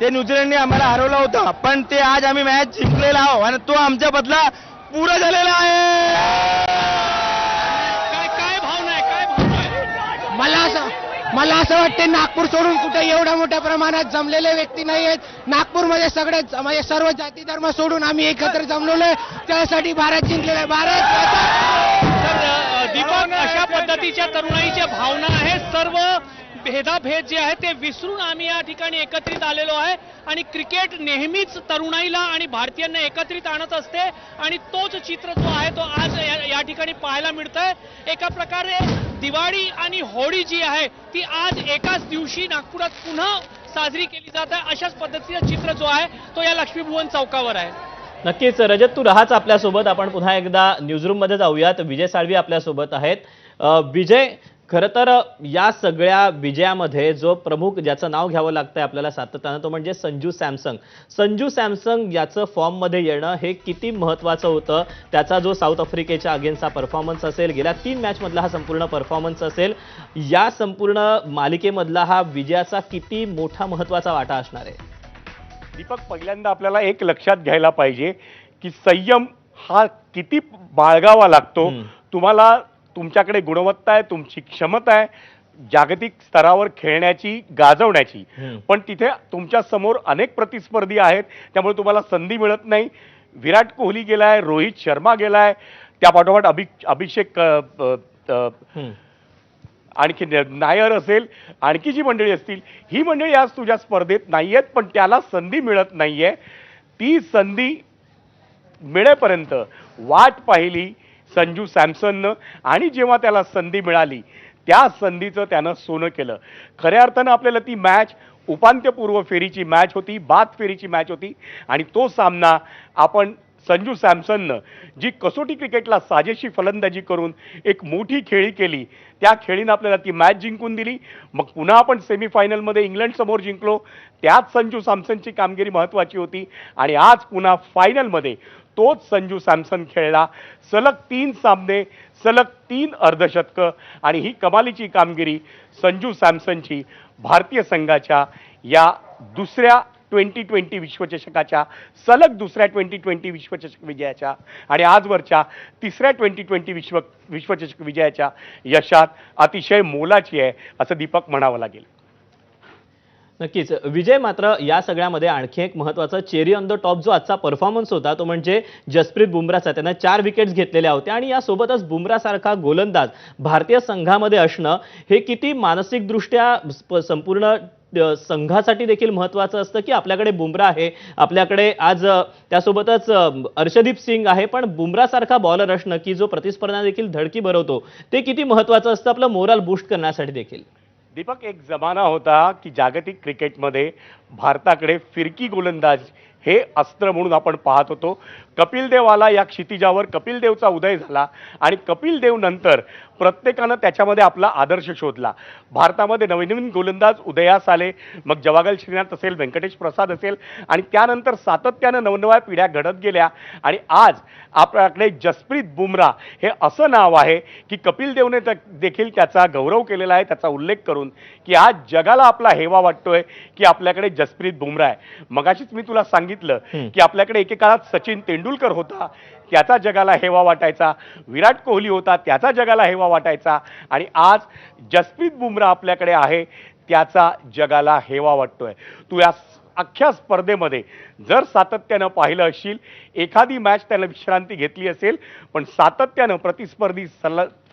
ते न्यूझीलंडने आम्हाला हरवलं होतं, पण ते आज आम्ही मॅच जिंकलेला आहोत आणि तो आमच्या बदला पुरा झालेला आहे. काय भावना आहे, काय भावना आहे? मला असं वाटते नागपूर सोडून कुठे एवढ्या मोठ्या प्रमाणात जमलेले व्यक्ती नाही आहेत. नागपूरमध्ये सगळे म्हणजे सर्व जाती धर्म सोडून आम्ही एकत्र जमलेलो आहे. त्यासाठी भारत जिंकलेला आहे. भारत तर दीपक, अशा पद्धतीच्या तरुणाईच्या भावना आहेत. सर्व भेदाभेद जे आहे ते विसरून आम्ही या ठिकाणी एकत्रित आलेलो आहे आणि क्रिकेट नेहमीच तरुणाईला आणि भारतीयांना एकत्रित आणत असते आणि तोच चित्र जो आहे तो आज या ठिकाणी पाहायला मिळतंय. एका प्रकारे दिवाळी आणि होळी जी आहे ती आज एकाच दिवशी नागपुरात पुन्हा साजरी केली जात आहे. अशाच पद्धतीचं चित्र जो आहे तो या लक्ष्मीभुवन चौकावर आहे. नक्कीच रजत, तू राहाच आपल्यासोबत. आपण पुन्हा एकदा न्यूजरूम मध्ये जाऊयात. विजय साळवी आपल्यासोबत आहेत. विजय, खरं तर या सगळ्या विजयामध्ये जो प्रमुख ज्याचं नाव घ्यावं लागतंय आपल्याला सातत्यानं तो म्हणजे संजू सॅमसन. संजू सॅमसन याचं फॉर्ममध्ये येणं हे किती महत्त्वाचं होतं. त्याचा जो साऊथ आफ्रिकेच्या अगेन्स्टचा परफॉर्मन्स असेल, गेल्या 3 मॅचमधला हा संपूर्ण परफॉर्मन्स असेल, या संपूर्ण मालिकेमधला हा विजयाचा किती मोठा महत्त्वाचा वाटा असणार आहे? दीपक, पहिल्यांदा आपल्याला एक लक्षात घ्यायला पाहिजे की संयम हा किती बाळगावा लागतो. तुम्हाला तुमच्याकडे गुणवत्ता आहे, तुमची क्षमता आहे जागतिक स्तरावर खेळण्याची, गाजवण्याची, पण तिथे तुमच्या समोर अनेक प्रतिस्पर्धी आहेत. त्यामुळे तुम्हाला संधी मिळत नाही. विराट कोहली गेलाय, रोहित शर्मा गेलाय, त्या पाठोपाठ अभिषेक आणखी नायर असेल, आणखी जी मंडळी असतील, ही मंडळी आज तुझ्या स्पर्धेत नाहीयेत, पण त्याला संधी मिळत नाहीये. ती संधी मिळेपर्यंत वाट पाहिली संजू सॅमसननं आणि जेव्हा त्याला संधी मिळाली त्या संधीचं त्यानं सोनं केलं. खऱ्या अर्थानं आपल्याला ती मॅच उपांत्यपूर्व फेरीची मॅच होती, बाद फेरीची मॅच होती आणि तो सामना आपण संजू सॅमसननं जी कसोटी क्रिकेटला साजेशी फलंदाजी करून एक मोठी खेळी केली, त्या खेळीनं आपल्याला ती मॅच जिंकून दिली. मग पुन्हा आपण सेमीफायनलमध्ये इंग्लंडसमोर जिंकलो. त्यात संजू सॅमसनची कामगिरी महत्त्वाची होती आणि आज पुन्हा फायनलमध्ये तोच संजू सॅमसन खेळला. सलग 3 सामने, सलग 3 अर्धशतकं आणि ही कमालीची कामगिरी संजू सॅमसनची भारतीय संघाच्या या दुसऱ्या 2020 विश्वचषकाच्या, सलग दुसऱ्या 2020 विश्वचषक विजयाच्या आणि आजवरच्या तिसऱ्या 2020 विश्वचषक विजयाच्या यशात अतिशय मोलाची आहे असं दीपक म्हणावं लागेल. नक्कीच विजय, मात्र या सगळ्यामध्ये आणखी एक महत्त्वाचा चेरी ऑन द टॉप जो आजचा परफॉर्मन्स होता तो म्हणजे जसप्रीत बुमराचा. त्यानं 4 विकेट्स घेतलेल्या होत्या आणि यासोबतच बुमरासारखा गोलंदाज भारतीय संघामध्ये असणं हे किती मानसिकदृष्ट्या संपूर्ण संघासाठी देखील महत्त्वाचं असतं की आपल्याकडे बुमरा आहे, आपल्याकडे आज त्यासोबतच अर्शदीप सिंग आहे, पण बुमरासारखा बॉलर असणं की जो प्रतिस्पर्धा देखील धडकी भरवतो ते किती महत्त्वाचं असतं आपलं मोरल बूस्ट करण्यासाठी देखील. दीपक, एक जमाना होता की जागतिक क्रिकेटमध्ये भारताकडे फिरकी गोलंदाज हे अस्त्र म्हणून आपण पाहत होतो. कपिल देव आला, या क्षितिजावर कपिल देवचा उदय झाला आणि कपिल देव नंतर प्रत्येकानं त्याच्यामध्ये आपला आदर्श शोधला. भारतामध्ये नवीन नवीन गोलंदाज उदयास आले. मग जवागल श्रीनाथ असेल, व्यंकटेश प्रसाद असेल आणि त्यानंतर सातत्यानं नवनव्या पिढ्या घडत गेल्या आणि आज आपल्याकडे जसप्रीत बुमरा हे असं नाव आहे की कपिल देवने देखील त्याचा गौरव केलेला आहे, त्याचा उल्लेख करून की आज जगाला आपला हेवा वाटतोय की आपल्याकडे जसप्रीत बुमरा आहे. मगाशीच मी तुला सांगितलं की आपल्याकडे एकेकाळात सचिन तेंडुलकर होता, त्याचा जगाला हेवा वाटायचा, विराट कोहली होता, त्याचा जगाला हेवा वाटायचा आणि आज जसप्रीत बुमरा आपल्याकडे आहे, त्याचा जगाला हेवा वाटतोय. तू या अख्ख्या स्पर्धेमध्ये जर सातत्यानं पाहिलं असशील, एखादी मॅच त्याला विश्रांती घेतली असेल, पण सातत्यानं प्रतिस्पर्धी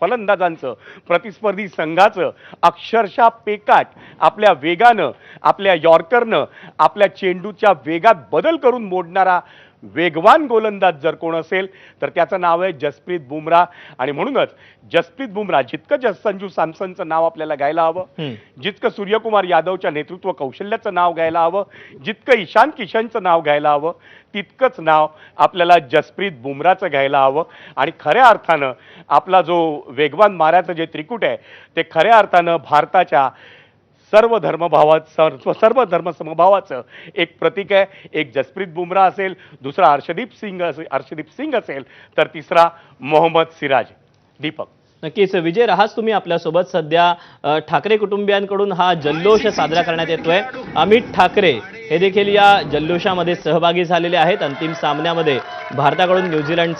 फलंदाजांचं, प्रतिस्पर्धी संघाचं अक्षरशः पेकाट आपल्या वेगानं, आपल्या यॉर्करनं, आपल्या चेंडूच्या वेगात बदल करून मोडणारा वेगवान गोलंदाज जर कोण असेल तर त्याचं नाव आहे जसप्रीत बुमरा. आणि म्हणूनच जसप्रीत बुमरा जितकं संजू सॅमसनचं नाव आपल्याला घ्यायला हवं, जितकं सूर्यकुमार यादवच्या नेतृत्व कौशल्याचं नाव घ्यायला हवं, जितकं ईशान किशनचं नाव घ्यायला हवं, तितकंच नाव आपल्याला जसप्रीत बुमराचं घ्यायला हवं. आणि खऱ्या अर्थानं आपला जो वेगवान माऱ्याचं जे त्रिकूट आहे ते खऱ्या अर्थानं भारताच्या सर्व धर्म समभावाचं एक प्रतीक आहे. एक जसप्रीत बुमरा असेल, दुसरा अर्शदीप सिंग असेल तर तिसरा मोहम्मद सिराज. दीपक, नक्कीच विजय, राहाच तुम्ही आपल्यासोबत. सध्या ठाकरे कुटुंबियांकडून हा जल्लोष साजरा करण्यात येतोय. अमित ठाकरे हे देखील या जल्लोषामध्ये सहभागी झालेले आहेत. अंतिम सामन्यामध्ये भारताकडून न्यूझीलंडचा